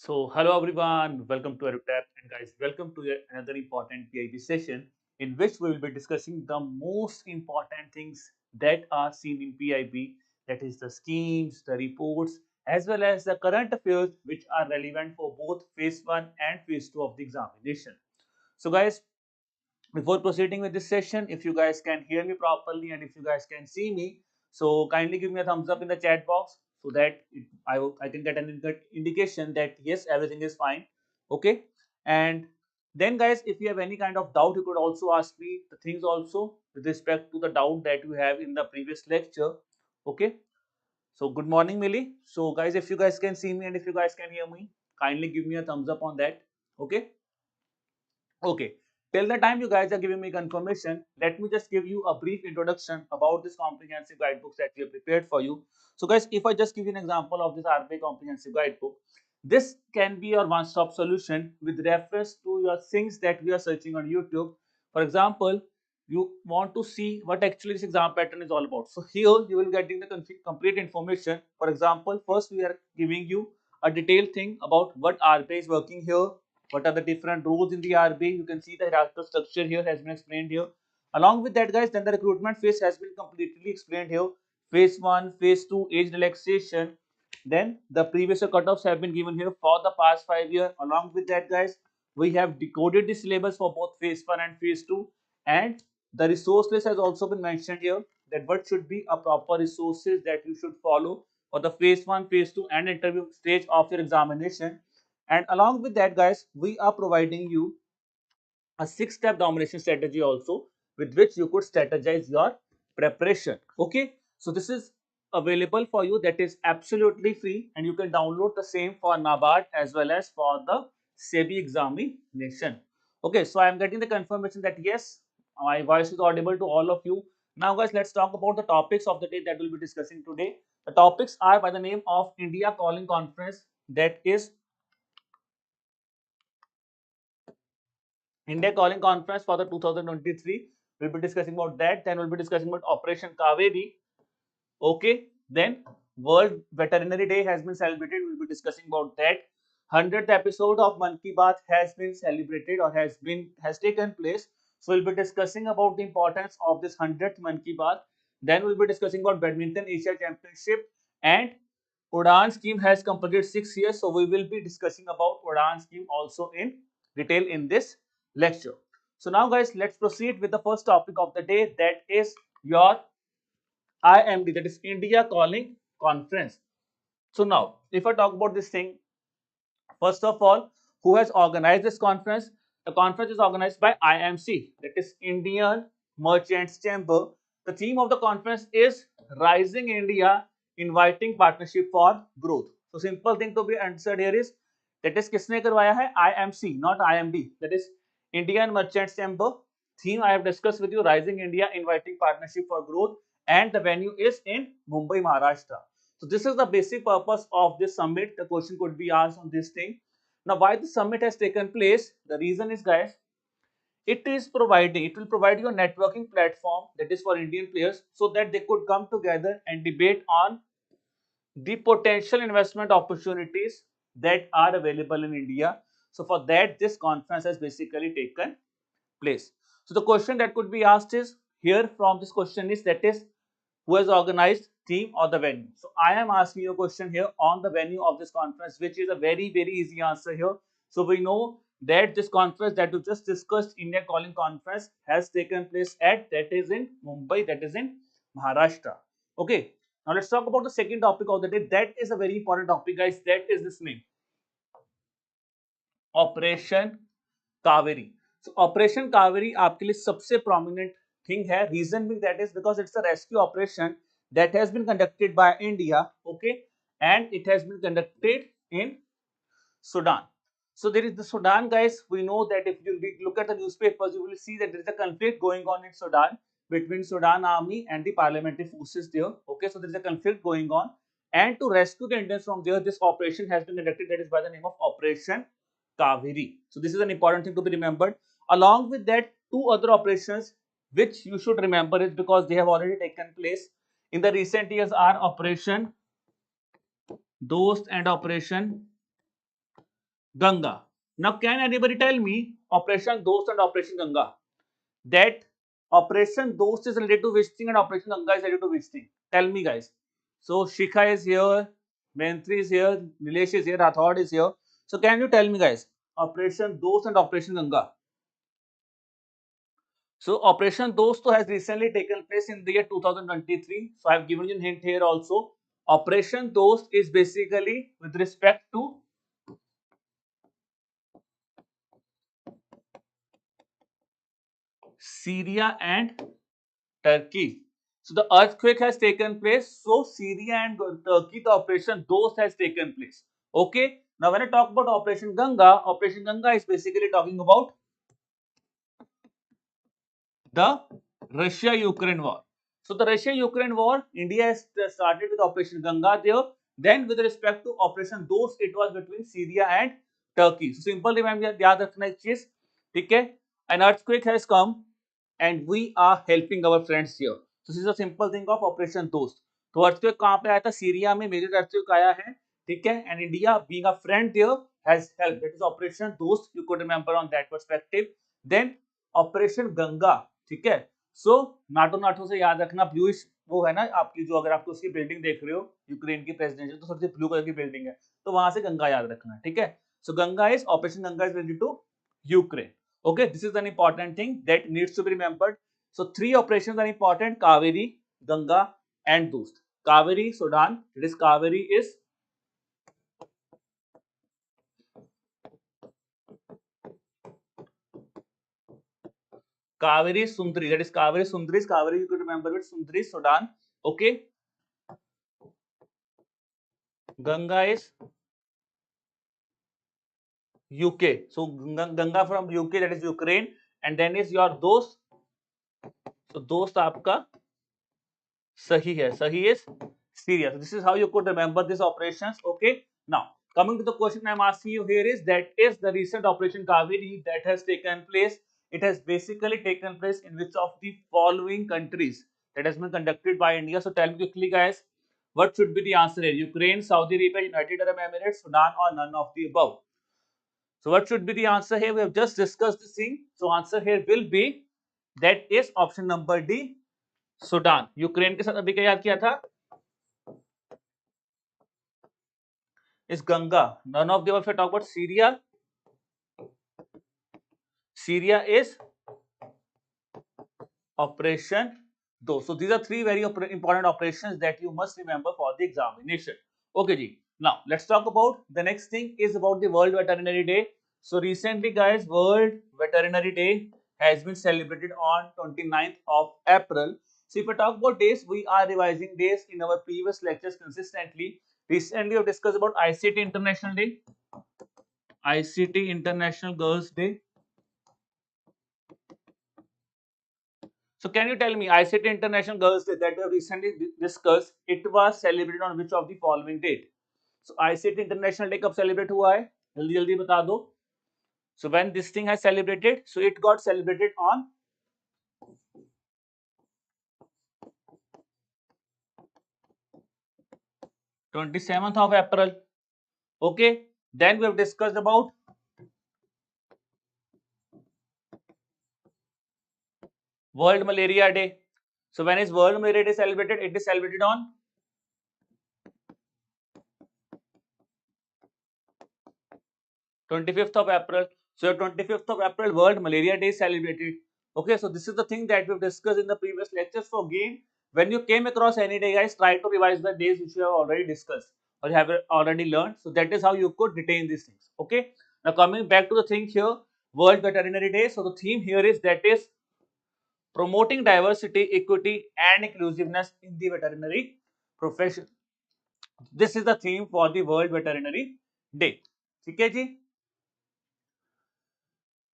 Hello everyone, welcome to EduTap, and guys, welcome to yet another important PIB session in which we will be discussing the most important things that are seen in PIB, that is the schemes, the reports, as well as the current affairs which are relevant for both phase 1 and phase 2 of the examination. So guys, before proceeding with this session, if you guys can hear me properly and if you guys can see me, so kindly give me a thumbs up in the chat box so that I can get an indication that yes, everything is fine. Okay. And then guys, if you have any kind of doubt, you could also ask me the things also with respect to the doubt that you have in the previous lecture. Okay. So good morning, Millie. So guys, if you guys can see me and if you guys can hear me, kindly give me a thumbs up on that. Okay. Okay. Till the time you guys are giving me confirmation, let me just give you a brief introduction about this comprehensive guidebooks that we have prepared for you. So guys, if I just give you an example of this RBI comprehensive guidebook, this can be your one-stop solution with reference to your things that we are searching on YouTube. For example, you want to see what actually this exam pattern is all about. So here you will getting the complete information. For example, first we are giving you a detailed thing about what RBI is working here, what are the different roles in the RBI. You can see the hierarchical structure here has been explained here. Along with that, guys, then the recruitment phase has been completely explained here. Phase 1, phase 2, age relaxation. Then the previous year cutoffs have been given here for the past 5 years. Along with that, guys, we have decoded the syllabus for both phase 1 and phase 2. And the resource list has also been mentioned here, that what should be a proper resources that you should follow for the phase 1, phase 2 and interview stage of your examination. And along with that, guys, we are providing you a 6-step domination strategy also, with which you could strategize your preparation. Okay, so this is available for you, that is absolutely free, and you can download the same for NABARD as well as for the SEBI examination. Okay, so I am getting the confirmation that yes, my voice is audible to all of you. Now guys, let's talk about the topics of the day that we'll be discussing today. The topics are by the name of India Calling Conference, that is India Calling Conference for the 2023. We'll be discussing about that. Then we'll be discussing about Operation Kaveri. Okay. Then World Veterinary Day has been celebrated. We'll be discussing about that. 100th episode of Man Ki Baat has been celebrated or has taken place. So we'll be discussing about the importance of this 100th Man Ki Baat. Then we'll be discussing about Badminton Asia Championship, and Udan scheme has completed 6 years. So we will be discussing about Udan scheme also in detail in this lecture. So now guys, let's proceed with the first topic of the day, that is your IMD, that is India Calling Conference. So now, if I talk about this thing, first of all, who has organized this conference? The conference is organized by IMC, that is Indian Merchants Chamber. The theme of the conference is Rising India, Inviting Partnership for Growth. So simple thing to be answered here is, that is किसने करवाया है? IMC, not IMD. That is Indian Merchants Chamber. Theme I have discussed with you, Rising India, Inviting Partnership for Growth, and the venue is in Mumbai, Maharashtra. So this is the basic purpose of this summit. The question could be asked on this thing. Now, why the summit has taken place? The reason is, guys, it will provide you a networking platform that is for Indian players, so that they could come together and debate on the potential investment opportunities that are available in India. So for that, this conference has basically taken place. So the question that could be asked is, here from this question is, that is, who has organized, theme or the venue. So I am asking you a question here on the venue of this conference, which is a very easy answer here. So we know that this conference that we just discussed, India Calling Conference, has taken place at, that is in Mumbai, that is in Maharashtra. Okay, now let's talk about the second topic of the day. That is a very important topic, guys. That is this name, Operation Kaveri. So Operation Kaveri आपके लिए सबसे prominent thing है. Reason being that is because it's a rescue operation that has been conducted by India, okay, and it has been conducted in Sudan. So there is the Sudan, guys. We know that if you look at the newspapers, you will see that there is a conflict going on in Sudan between Sudan army and the parliamentary forces there. Okay, so there is a conflict going on, and to rescue the Indians from there, this operation has been conducted. That is by the name of Operation Kaveri. So this is an important thing to be remembered. Along with that, two other operations which you should remember is because they have already taken place in the recent years are Operation Dost and Operation Ganga. Now, can anybody tell me Operation Dost and Operation Ganga? That Operation Dost is related to which thing and Operation Ganga is related to which thing? Tell me, guys. So, Shikha is here, Mentri is here, Nilesh is here, Rathod is here. So, can you tell me, guys, Operation Dost and Operation Ganga? So, Operation Dosto has recently taken place in the year 2023. So, I have given you a hint here also. Operation Dost is basically with respect to Syria and Turkey. So, the earthquake has taken place. So, Syria and Turkey, the Operation Dost has taken place. Okay. Now, when I talk about Operation Ganga is basically talking about the Russia-Ukraine war. So the Russia-Ukraine war, India has started with Operation Ganga there. Then with respect to Operation Dost, it was between Syria and Turkey. So simple remember, याद रखना एक चीज, ठीक है? An earthquake has come and we are helping our friends here. So this is a simple thing of Operation Dost. तो earthquake कहाँ पे आया था? सीरिया में मेजर earthquake आया है, ठीक है? And India being a friend there has helped. That is Operation Dost. You could remember on that perspective. Then Operation Ganga, ठीक है? सो नाटो नाटो से याद रखना, ब्लूइश वो है ना आपकी, जो अगर आप उसकी बिल्डिंग देख रहे हो यूक्रेन की प्रेसिडेंशियल, तो सबसे ब्लू कलर की बिल्डिंग है, तो वहां से गंगा याद रखना, ठीक है? So Ganga is operation Ganga is related to Ukraine. Okay, this is an important thing that needs to be remembered. So three operations are important: Kaveri, Ganga and Dost. Kaveri, Sudan. It is Kaveri is Kaveri Sundri. That is Kaveri Sundri. Kaveri, you could remember it. Sundri, Sudan. Okay. Ganga is UK. So Ganga from UK, that is Ukraine, and then is your Dost. So Dost आपका सही है. सही is Syria. So this is how you could remember these operations. Okay. Now coming to the question I'm asking you here is that is the recent Operation Kaveri that has taken place. It has basically taken place in which of the following countries that has been conducted by India. So tell me quickly, guys, what should be the answer here? Ukraine, Saudi Arabia, United Arab Emirates, Sudan, or none of the above? So what should be the answer here? We have just discussed this thing. So answer here will be that is option number D, Sudan. Ukraine के साथ अभी क्या याद किया था? Is Ganga. None of the above. If I talk about Syria, Syria is operation दो. So these are three very important operations that you must remember for the examination. Okay, ji. Now let's talk about the next thing is about the World Veterinary Day. So recently, guys, World Veterinary Day has been celebrated on 29th of April. So if I talk about days, we are revising days in our previous lectures consistently. Recently, we have discussed about ICT International Day, ICT International Girls Day. So can you tell me ICT International Girls Day that we have recently discussed, it was celebrated on which of the following date? So ICT International Day कब celebrate हुआ है? जल्दी जल्दी बता दो. So when this thing has celebrated, so it got celebrated on 27th of April. Okay. Then we have discussed about World Malaria Day. So when is World Malaria Day celebrated? It is celebrated on 25th of April. So 25th of April, World Malaria Day is celebrated. Okay, so this is the thing that we've discussed in the previous lectures. So again, when you came across any day, guys, try to revise the days which you have already discussed or you have already learned. So that is how you could retain these things. Okay. Now coming back to the thing here, World Veterinary Day. So the theme here is that is promoting diversity, equity, and inclusiveness in the veterinary profession. This is the theme for the World Veterinary Day. Okay, ji?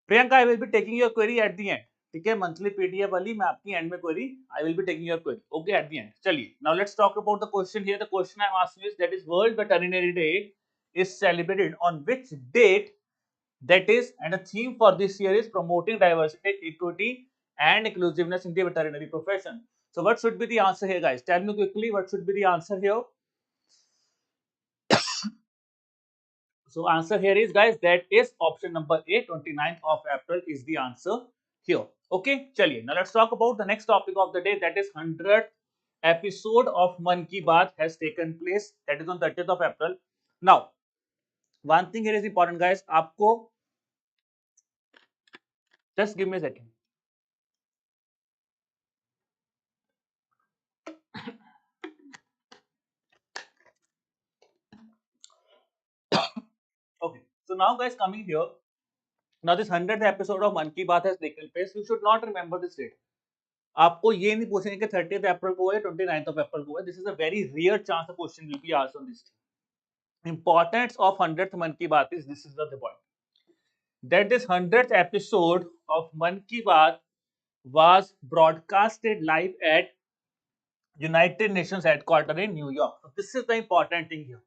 Priyanka, I will be taking your query at the end. ठीक है, monthly PDF वाली मैं आपकी end में query I will be taking your query. Okay, at the end. चलिए, now let's talk about the question here. The question I am asking is that is world veterinary day is celebrated on which date, that is, and the theme for this year is promoting diversity, equity and inclusiveness in the veterinary profession. So what should be the answer here, guys? Tell me quickly what should be the answer here. So answer here is, guys, that is option number A, 29th of April is the answer here. Okay, chaliye. Now let's talk about the next topic of the day, that is 100th episode of Man Ki Baat has taken place, that is on 30th of April. Now, one thing here is important, guys. आपको just give me a second. Okay, so now, guys, coming here. Now this 100th episode of Man Ki Baat has taken place. You should not remember this date. आपको ये नहीं पूछेंगे कि 30th अप्रैल को है, 29th of April को है. This is a very rare chance a question will be asked on this. Importance of 100th Man Ki Baat is, this is the point, that this 100th episode of Man Ki Baat was broadcasted live at United Nations headquarters in New York. So this is the important thing here.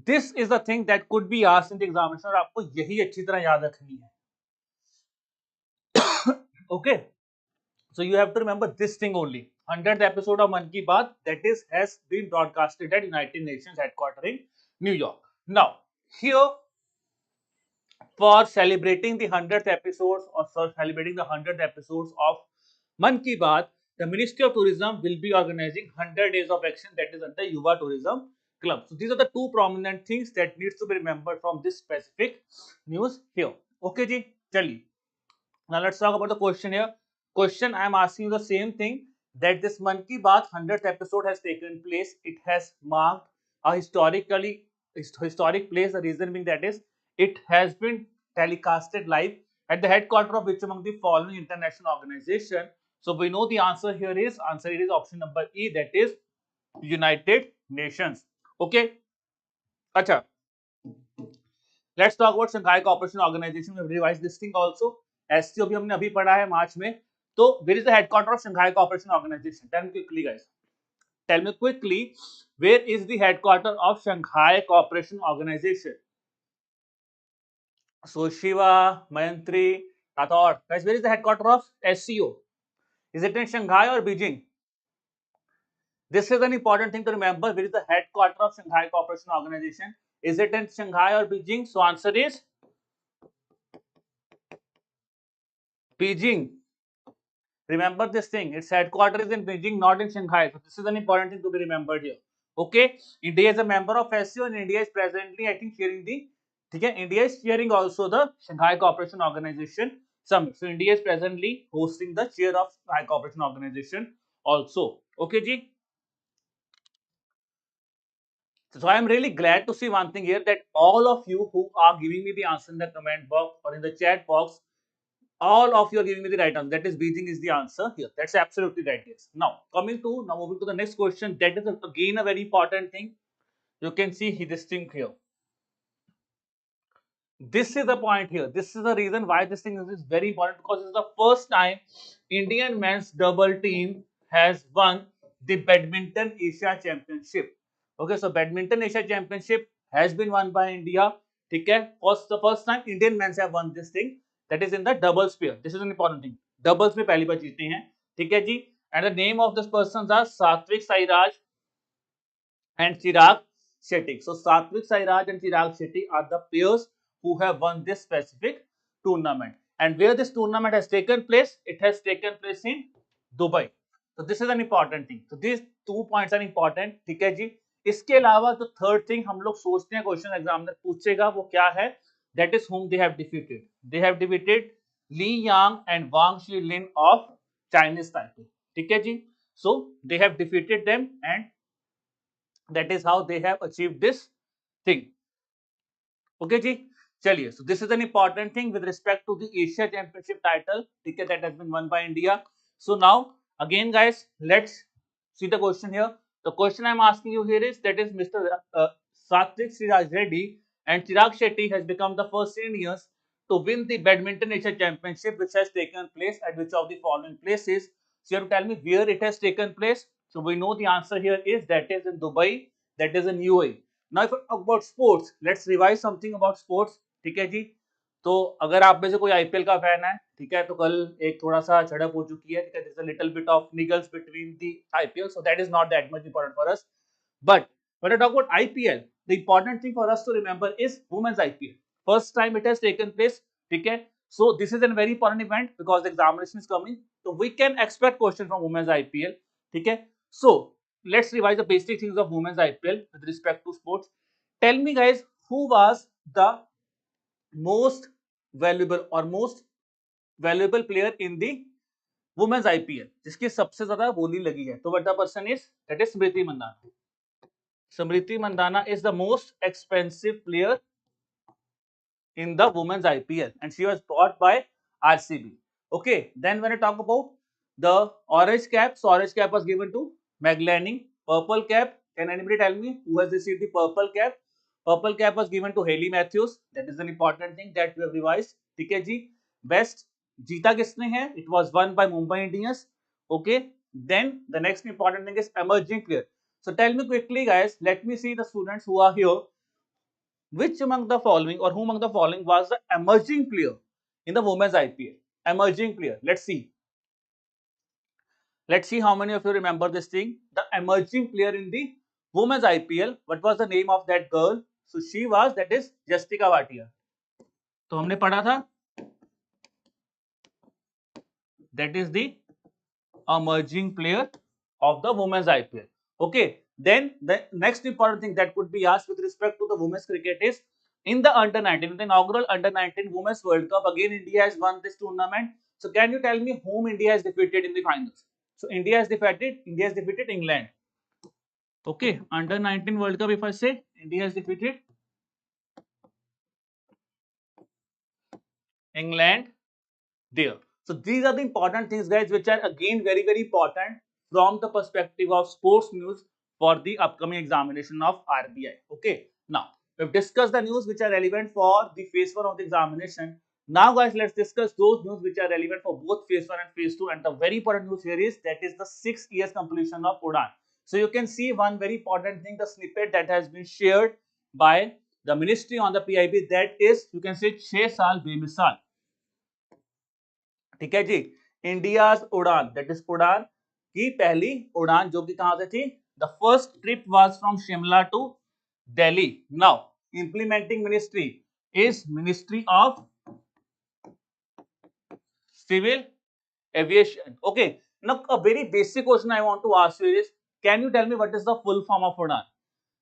This is the thing that could be asked in the examination और आपको यही अच्छी तरह याद रखनी है. Okay, so you have to remember this thing only. 100th episode of Man Ki Baat, that is, has been broadcasted at United Nations headquarters in New York. Now, here, for celebrating the 100th episodes or for celebrating the 100th episodes of Man Ki Baat, the Ministry of Tourism will be organizing 100 days of action, that is under Yuva Tourism Club. So these are the two prominent things that needs to be remembered from this specific news here. Okay, ji, chaliye. Now let's talk about the question here. Question, I am asking you the same thing, that this Man Ki Baat 100th episode has taken place. It has marked a historic place. The reason being that is, it has been telecasted live at the headquarters of which among the following international organization. So we know the answer here is option number E, that is United Nations. Okay. Acha. Let's talk about Shanghai Cooperation Organization. We have revised this thing also. SCO भी हमने अभी पढ़ा है मार्च में. तो where is the headquarters of Shanghai Cooperation Organization? Tell me quickly, guys. Tell me quickly, where is the headquarters of Shanghai Cooperation Organization? So Shiva, Mayantri, Rathod. Guys, where is the headquarters of SCO? Is it in Shanghai or Beijing? This is an important thing to remember. Where is the headquarters of Shanghai Cooperation Organization? Is it in Shanghai or Beijing? So answer is Beijing. Remember this thing. Its headquarters is in Beijing, not in Shanghai. So this is an important thing to be remembered here. Okay. India is a member of SCO and India is presently, I think, chairing the. Okay. India is chairing also the Shanghai Cooperation Organization Summit. So India is presently hosting the chair of Shanghai Cooperation Organization also. Okay, ji. So I am really glad to see one thing here, that all of you who are giving me the answer in the comment box or in the chat box, all of you are giving me the right answer. That is, Beijing is the answer here. That's absolutely right. Yes. Now moving to the next question. That is again a very important thing. You can see this thing here. This is the point here. This is the reason why this thing is very important, because it's the first time Indian men's double team has won the Badminton Asia Championship. Okay, so Badminton Asia Championship has been won by India. Okay, the first time Indian men's have won this thing. That is in the doubles pair. This is an important thing. Doubles में पहली बार जीते हैं. ठीक है जी. And the name of this persons are Satvik Sairaj and Chirag Shetty. So Satvik Sairaj and Chirag Shetty are the pairs who have won this specific tournament. And where this tournament has taken place, it has taken place in Dubai. So this is an important thing. So these 2 points are important. ठीक है जी. इसके अलावा जो third thing हम लोग सोचते हैं question examiner पूछेगा वो क्या है, that is whom they have defeated. They have defeated Li Yang and Wang Shilin of Chinese Taipei. ठीक है जी. So they have defeated them and that is how they have achieved this thing. Okay ji. Chaliye. So this is an important thing with respect to the Asia Championship title, okay, that has been won by India. So now again, guys, let's see the question here. The question I am asking you here is, that is Mr. Satvik Siraj Reddy and Chirag Shetty has become the first Indians to win the Badminton Asia Championship, which has taken place at which of the following places. So you have to tell me where it has taken place. So we know the answer here is, that is in Dubai, that is in UAE. Now if we talk about sports, let's revise something about sports. ठीक है जी. तो अगर आप में से कोई IPL का fan है, ठीक है, तो कल एक थोड़ा सा झड़प हो चुकी है, ठीक है, there's a little bit of niggles between the IPL, so that is not that much important for us. But when I talk about IPL, the important thing for us to remember is women's IPL. First time it has taken place. Okay, so this is a very important event because the examination is coming. So we can expect question from women's IPL. Okay, so let's revise the basic things of women's IPL with respect to sports. Tell me, guys, who was the most valuable player in the women's IPL, जिसकी सबसे ज्यादा बोली लगी है? तो what the person is? That is Smriti Mandanna. Smriti Mandana is the most expensive player in the women's IPL and she was bought by RCB. Okay, then when I talk about the orange cap, so orange cap was given to Meg Lanning. Purple cap, can anybody tell me who has received the purple cap? Purple cap was given to Haley Matthews. That is an important thing that we have revised. ठीक है जी. Best जीता किसने है? It was won by Mumbai Indians. Okay, then the next important thing is emerging player. So tell me quickly, guys. Let me see the students who are here. Which among the following or who among the following was the emerging player in the women's IPL? Emerging player. Let's see. Let's see how many of you remember this thing. The emerging player in the women's IPL. What was the name of that girl? So she was, that is Justika Bhatia. तो हमने पढ़ा था. That is the emerging player of the women's IPL. Okay, then the next important thing that could be asked with respect to the women's cricket is in the under 19, in the inaugural under 19 women's World Cup, again India has won this tournament. So can you tell me whom India has defeated in the finals? So India has defeated England. Okay, under 19 World Cup, if I say India has defeated England there. So these are the important things, guys, which are again very, very important from the perspective of sports news for the upcoming examination of RBI. Okay, now we've discussed the news which are relevant for the phase 1 of the examination. Now, guys, let's discuss those news which are relevant for both phase 1 and phase 2. And the very important news here is that is the 6 years completion of UDAN. So you can see one very important thing, the snippet that has been shared by the ministry on the PIB, that is, you can say 6 साल बेमिसाल. ठीक है जी. India's Udan, that is Udan की पहली उड़ान जो कि कहां से थी? The first trip was from Shimla to Delhi. Now implementing ministry is ministry of civil aviation. Okay, now a very basic question I want to ask you is, can you tell me what is the full form of उड़ान?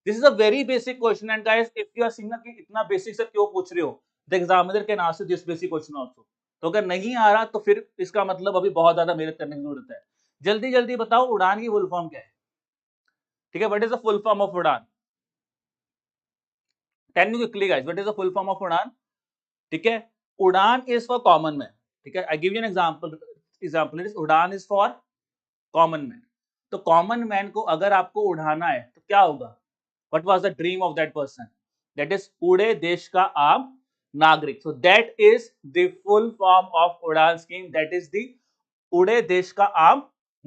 This is a very basic question, and guys, if you are seeing कि इतना basic से क्यों पूछ रहे हो, the examiner can ask you this basic question also. तो अगर नहीं आ रहा तो फिर इसका मतलब अभी बहुत ज्यादा मेहनत करने की जरूरत है. जल्दी जल्दी बताओ उड़ान की फुल फॉर्म क्या है? ठीक है, what is the full form of Udan? Tell me quickly guys, what is the full form of Udan? ठीक है, उड़ान इज फॉर कॉमन मैन. ठीक है, I give you an example is उड़ान इज फॉर कॉमन मैन. तो कॉमन मैन को अगर आपको उड़ाना है तो क्या होगा? What was the dream of that person? That is उड़े देश का आम नागरिक. So that is the full form of उड़ान scheme. That is the उड़े देश का आम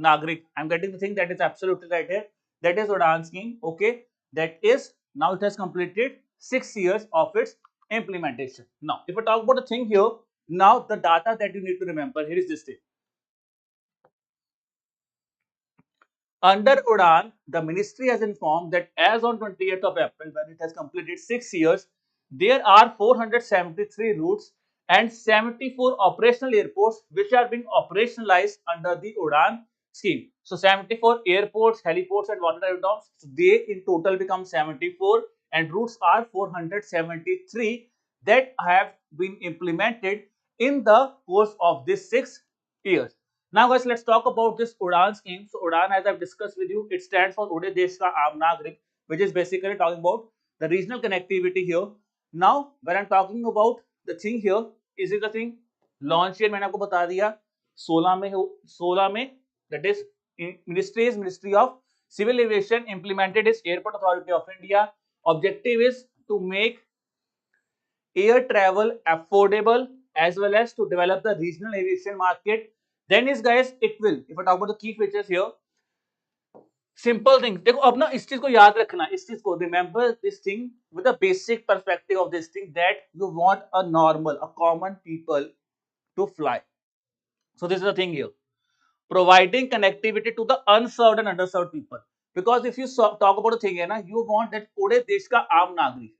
नागरिक. I'm getting the thing that is absolutely right here. That is उड़ान scheme. Okay, that is now it has completed 6 years of its implementation. Now, if I talk about the thing here, now the data that you need to remember here is this thing. Under UDAN, the ministry has informed that as on 28th of April, when it has completed 6 years, there are 473 routes and 74 operational airports which are being operationalized under the UDAN scheme. So 74 airports, heliports and water aerodromes, so they in total become 74 and routes are 473 that have been implemented in the course of these 6 years. Now, guys, let's talk about this UDAN scheme. So, UDAN, as I've discussed with you, it stands for Ude Desh Ka Aam Nagrik, which is basically talking about the regional connectivity here. Now, when I'm talking about the thing here, is it the thing? Launch year मैंने आपको बता दिया 16 में that is Ministry of Civil Aviation implemented is Airport Authority of India. Objective is to make air travel affordable as well as to develop the regional aviation market. Then is guys, it will, if I talk about the key features here, simple thing. देखो अब ना इस चीज को याद रखना, इस चीज को remember this thing with the basic perspective of this thing that you want a normal, a common people to fly. So this is the thing here, providing connectivity to the unserved and underserved people. because if you talk about the thing है ना, you want that पूरे देश का आम नागरिक,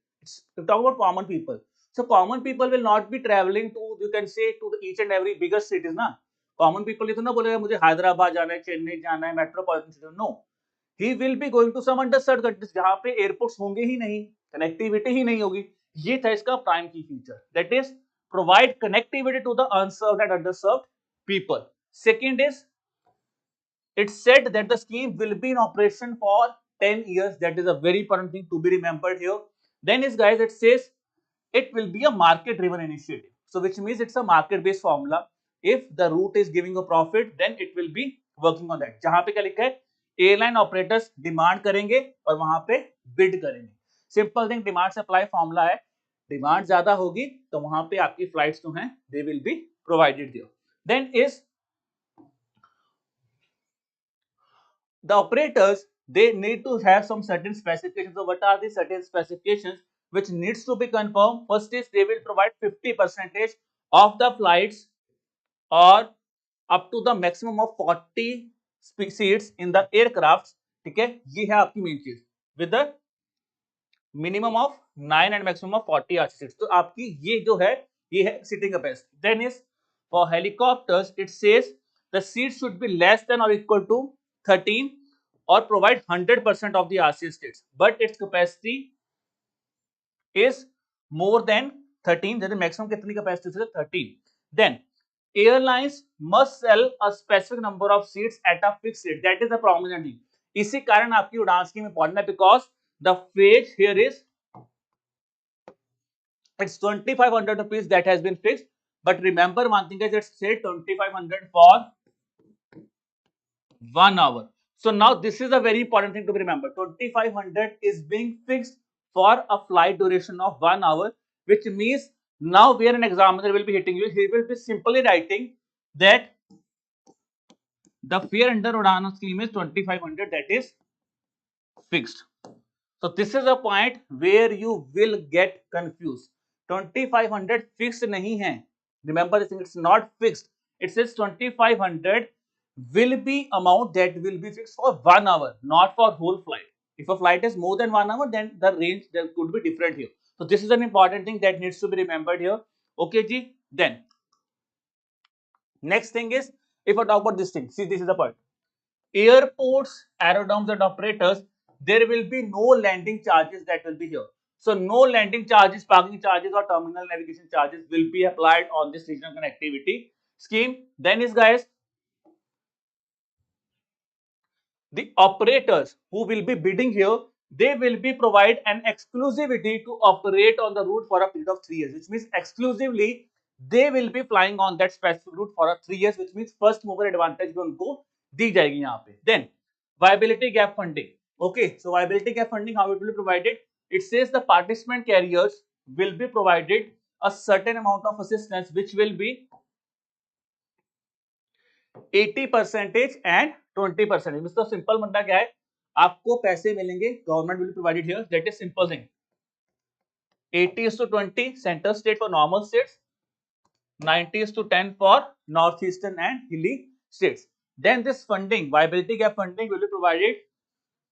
talk about common people. So common people will not be traveling to, you can say, to the each and every biggest cities ना. Common people ये तो ना बोलेगा मुझे हैदराबाद जाना है, चेन्नई जाना है, metropolitan city, no. He will be going to some underserved countries जहाँ पे एयरपोर्ट्स होंगे ही नहीं, कनेक्टिविटी ही नहीं होगी. ये था इसका प्राइम की feature, that is provide connectivity to the unserved and underserved people. Second is, it said that the scheme will be in operation for 10 years. That is a very important thing to be remembered here. Then is, guys, it says it will be a market driven initiative. So which means it's a market based formula. If the route is giving a profit, then it will be working on that. जहां पे क्या लिखा है, airline operators demand करेंगे और वहां पे bid करेंगे. Simple thing, demand supply formula है. डिमांड ज्यादा होगी तो वहां पे आपकी फ्लाइट्स जो हैं they will be provided there. Then is the operators, they need to have some certain specifications. So what are the certain specifications which needs to be confirmed? First is they will provide 50% of the flights or up to the maximum of 40 seats in the aircrafts. ठीक है, ये है आपकी main चीज, with the minimum of 9 and maximum of 40 RC seats. तो आपकी ये जो है ये है seating capacity. Then is for helicopters, it says the seats should be less than or equal to 13 or provide 100% of the RC seats, but its capacity is more than 13. जैसे maximum कितनी capacity है? 13. Then airlines must sell a specific number of seats at a fixed rate. That is a prominent thing. इसी कारण आपकी उड़ान scheme important है, because the fare here is, it's 2500 rupees that has been fixed. But remember one thing, guys, it's said 2500 for 1 hour. So now this is a very important thing to be remembered. 2500 is being fixed for a flight duration of 1 hour, which means now where an examiner will be hitting you, he will be simply writing that the fare under Udana scheme is 2500, that is fixed. So this is a point where you will get confused. 2500 fixed nahi hai. Remember this thing, it's not fixed. It says 2500 will be amount that will be fixed for 1 hour, not for whole flight. If a flight is more than 1 hour, then the range there could be different here. So this is an important thing that needs to be remembered here. Okay, ji. Then next thing is, if I talk about this thing, see, this is the point. Airports, aerodromes and operators, there will be no landing charges that will be here. So no landing charges, parking charges or terminal navigation charges will be applied on this regional connectivity scheme. Then is, guys, the operators who will be bidding here, they will be provide an exclusivity to operate on the route for a period of 3 years, which means exclusively they will be flying on that specific route for a 3 years, which means first mover advantage भी उनको दी जाएगी यहाँ पे. Then viability gap funding. Okay, so viability gap funding, how it will be provided? It says the participant carriers will be provided a certain amount of assistance, which will be 80% and 20%. तो simple मुद्दा क्या है, आपको पैसे मिलेंगे, government will provided here, that is simple thing. 80:20 central state for normal states, 90:10 for north eastern and हिली states. Then this funding, viability gap funding, will be provided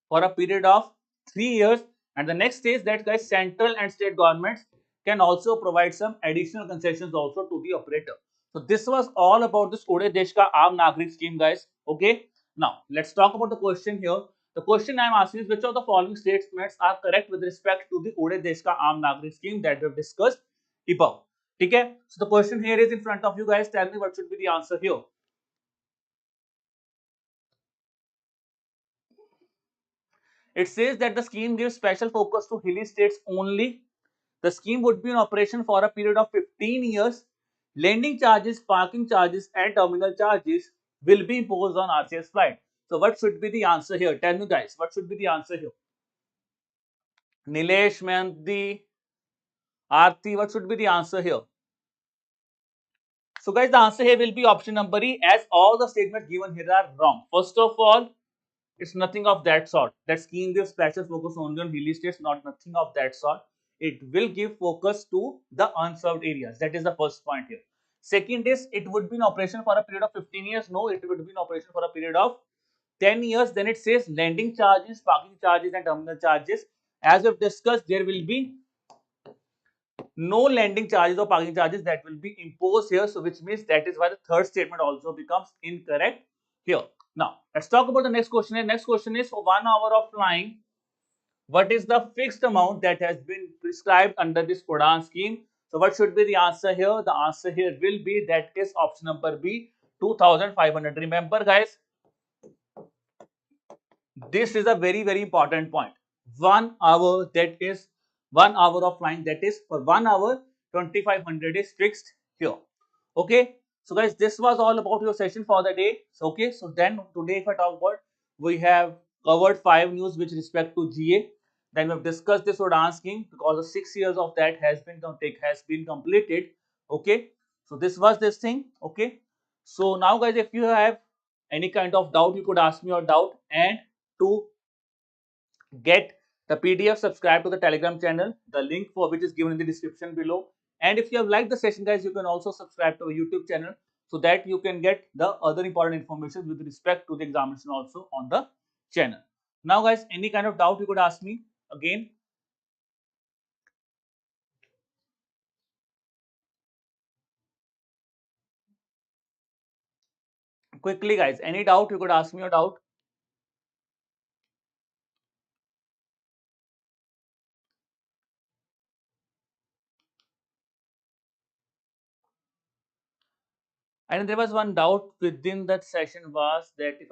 for a period of 3 years. And the next is that, guys, central and state governments can also provide some additional concessions also to the operator. So this was all about this Ode Desh Ka Aam Nagrik scheme, guys. Okay. Now let's talk about the question here. The question I am asking is, which of the following statements are correct with respect to the Ode Desh Ka Aam Nagrik scheme that we have discussed above? Okay. So the question here is in front of you, guys. Tell me what should be the answer here. It says that the scheme gives special focus to hilly states only. The scheme would be in operation for a period of 15 years. Landing charges, parking charges and terminal charges will be imposed on RCS flight. So what should be the answer here? Tell me, guys, what should be the answer here? Nilesh, Mayanti, Aarti, what should be the answer here? So guys, the answer here will be option number E, as all the statements given here are wrong. First of all, it's nothing of that sort. That scheme gives special focus only on hilly states, not nothing of that sort. It will give focus to the unserved areas. That is the first point here. Second is, it would be in operation for a period of 15 years. No, it would be in operation for a period of 10 years, then it says lending charges, parking charges and terminal charges. As we've discussed, there will be no lending charges or parking charges that will be imposed here. So which means that is why the third statement also becomes incorrect here. Now let's talk about the next question. The next question is, for 1 hour of flying, what is the fixed amount that has been prescribed under this Udan scheme? So what should be the answer here? The answer here will be, that is option number B, 2,500. Remember guys, this is a very important point. 1 hour, that is 1 hour of flying, that is for 1 hour 2,500 is fixed here. Okay, so guys, this was all about your session for the day. So, okay, so then today if I talk about, we have covered 5 news with respect to GA. Then we have discussed this Udan scheme because the 6 years of that has been completed. Okay, so this was this thing. Okay, so now guys, if you have any kind of doubt, you could ask me your doubt. And to get the PDF, subscribe to the Telegram channel, the link for which is given in the description below. And if you have liked the session guys, you can also subscribe to our YouTube channel, so that you can get the other important information with respect to the examination also on the channel. Now guys, any kind of doubt you could ask me again. Quickly guys, any doubt you could ask me your doubt. And there was one doubt within that session, was that if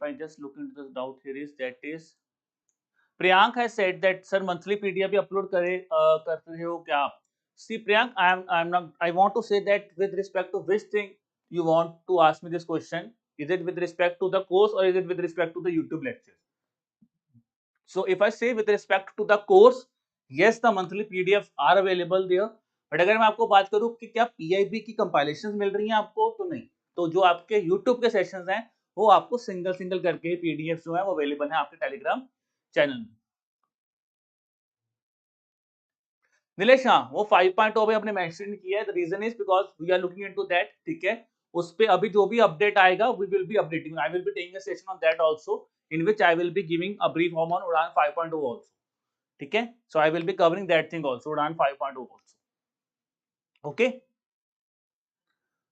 I just look into this doubt here, is that is Priyank has said that sir, monthly PDF भी upload करते हो क्या आप? See Priyank, I'm not, I want to say that with respect to which thing you want to ask me this question. Is it with respect to the course or is it with respect to the YouTube lectures? So if I say with respect to the course, yes, the monthly PDFs are available there. But अगर मैं आपको बात करूं कि क्या PIB की compilation मिल रही हैं आपको, तो नहीं. तो जो आपके YouTube के सेशंस हैं, वो आपको सिंगल सिंगल करके PDF जो है वो अवेलेबल है आपके टेलीग्राम चैनल में. नीलेश, हाँ, वो 5.0 में हमने मेंशन किया है. The reason is because we are looking into that. ठीक है, उस पे अभी जो भी अपडेट आएगा, we will be updating. I will be taking a session on that also, in which I will be giving a brief on Udan 5.0 also. ठीक है, so I will be covering that thing also, Udan 5.0 also. Okay,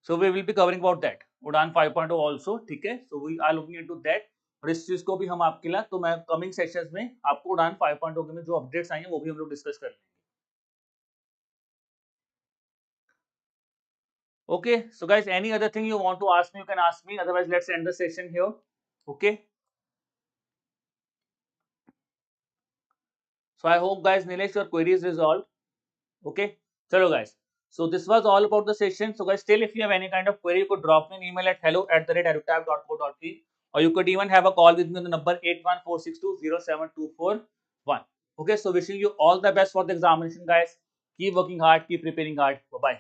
so we will be covering about that Udan 5.0 also. ठीक है, so we are looking into that. और इस चीज को भी हम आपके लिए, तो मैं कमिंग सेशंस में आपको उड़ान 5.0 के में जो अपडेट्स आएंगे वो भी हम लोग डिस्कस कर लेंगे. Okay, so guys, any other thing you want to ask me, you can ask me. Otherwise, let's end the session here. Okay. So I hope guys, Nilesh, your query is resolved. Okay. Chalo guys. So this was all about the session. So guys, still if you have any kind of query, you could drop me an email at hello@edutab.co.in, or you could even have a call with me on the number 8146207241. Okay. So wishing you all the best for the examination, guys. Keep working hard, keep preparing hard. Bye bye.